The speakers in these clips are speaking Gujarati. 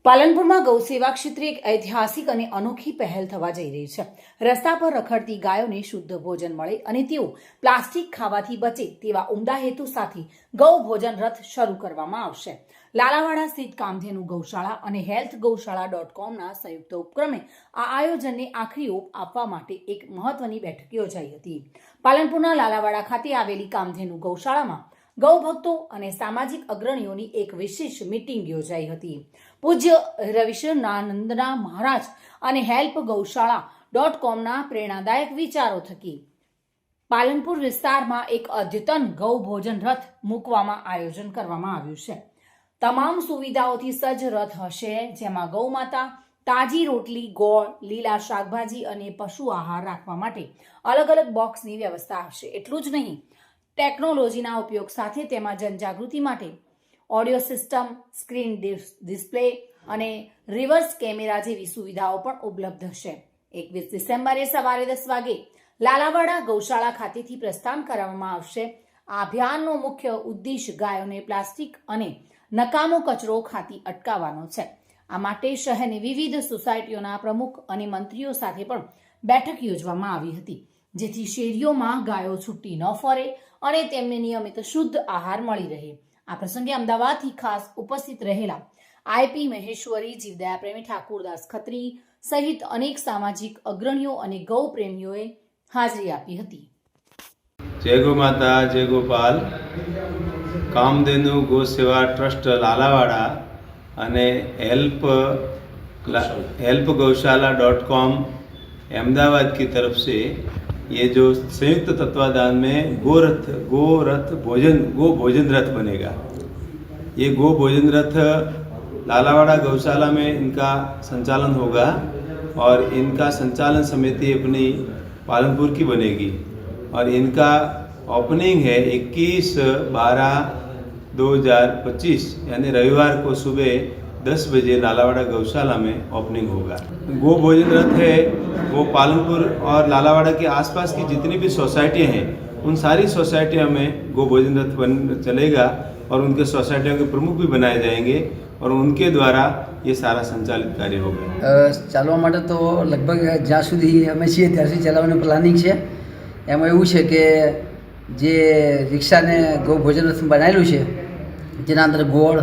પાલનપુરમાં ગૌસેવા ક્ષેત્રે એક ઐતિહાસિક અને અનોખી પહેલ થવા જઈ રહી છે। રસ્તા પર રખડતી ગાયોને શુદ્ધ ભોજન મળે અને તેઓ પ્લાસ્ટિક ખાવાથી બચે તેવા ઉમદા હેતુ સાથે ગૌ ભોજન રથ શરૂ કરવામાં આવશે। લાલાવાડા સ્થિત કામધેનુ ગૌશાળા અને હેલ્થ ગૌશાળા.comના સંયુક્ત ઉપક્રમે આ આયોજનને આખરી ઓપ આપવા માટે એક મહત્વની બેઠક યોજાઈ હતી। પાલનપુરના લાલાવાડા ખાતે આવેલી કામધેનુ ગૌશાળામાં ગૌ ભક્તો અને સામાજિક અગ્રણીઓની એક વિશેષ મીટિંગ યોજાઈ હતી। પૂજ્ય રવિશનાનંદના મહારાજ અને હેલ્પ ગૌશાળા.comના પ્રેરણાદાયક વિચારો થકી પાલનપુર વિસ્તારમાં એક અદ્યતન ગૌ ભોજન રથ મૂકવામાં આયોજન કરવામાં આવ્યું છે। તમામ સુવિધાઓથી સજ્જ રથ હશે, જેમાં ગૌ માતા તાજી રોટલી, ગોળ, લીલા શાકભાજી અને પશુ આહાર રાખવા માટે અલગ અલગ બોક્સની વ્યવસ્થા હશે। એટલું જ નહીં, ટેકનોલોજીના ઉપયોગ સાથે તેમાં જનજાગૃતિ માટે ઓડિયો સિસ્ટમ, સ્ક્રીન ડિસ્પ્લે અને રિવર્સ કેમેરા જેવી સુવિધાઓ પણ ઉપલબ્ધ હશે। 21 ડિસેમ્બરે સવારે 10 વાગે લાલાવાડા ગૌશાળા ખાતેથી પ્રસ્થાન કરવામાં આવશે। આ અભિયાનનો મુખ્ય ઉદ્દેશ ગાયોને પ્લાસ્ટિક અને નકામો કચરો ખાતી અટકાવવાનો છે। આ માટે શહેરની વિવિધ સોસાયટીઓના પ્રમુખ અને મંત્રીઓ સાથે પણ બેઠક યોજવામાં આવી હતી, જેથી શેરીઓમાં ગાયો છૂટી ન ફરે અને તેમને નિયમિત શુદ્ધ આહાર મળી રહે। આ પ્રસંગે અમદાવાદથી ખાસ ઉપસ્થિત રહેલા આઈપી મહેશ્વરી, જીવદયા પ્રેમી, ઠાકુરદાસ ખત્રી સહિત અનેક સામાજિક અગ્રણીઓ અને ગૌ પ્રેમીઓએ હાજરી આપી હતી। જય ગો માતા, જય ગોપાલ। कामधेनु गौ सेवा ट्रस्ट लालावाड़ा અને हेल्प गौशाला.com अहमदाबाद की तरफ से ये जो संयुक्त तत्वाधान में गो भोजन रथ बनेगा। ये गो भोजन रथ लालावाड़ा गौशाला में इनका संचालन होगा और इनका संचालन समिति अपनी पालनपुर की बनेगी और इनका ओपनिंग है 21/12/2025 यानी रविवार को सुबह 10 बजे लालावाड़ा गौशाला में ओपनिंग होगा। गो भोजन रथ है वो पालनपुर और लालावाड़ा के आसपास की जितनी भी सोसाइटियाँ हैं उन सारी सोसाइटियों में गो भोजन रथ चलेगा और उनके सोसाइटियों के प्रमुख भी बनाए जाएंगे और उनके द्वारा ये सारा संचालित कार्य होगा। ચાલવા માટે તો લગભગ જ્યાં સુધી અમે છીએ ત્યાં સુધી ચલાવવાનું પ્લાનિંગ છે। એમાં એવું છે કે જે રિક્ષાને ગૌ ભોજન રથ બનાવેલું છે, જેના અંદર ગોળ,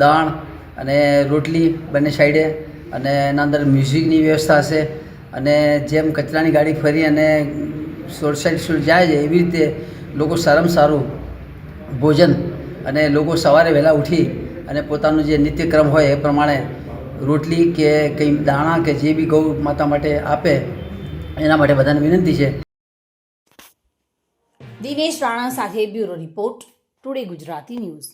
દાણ અને રોટલી બંને સાઈડે અને એના અંદર મ્યુઝિકની વ્યવસ્થા હશે અને જેમ કચરાની ગાડી ફરી અને સોસાયટી જાય છે એવી રીતે લોકો સારામાં સારું ભોજન અને લોકો સવારે વહેલા ઉઠી અને પોતાનું જે નિત્યક્રમ હોય એ પ્રમાણે રોટલી કે કંઈ દાણા કે જે બી ગૌ માતા માટે આપે એના માટે બધાને વિનંતી છે। દિનેશ રાણા સાથે bureau report, today Gujarati news.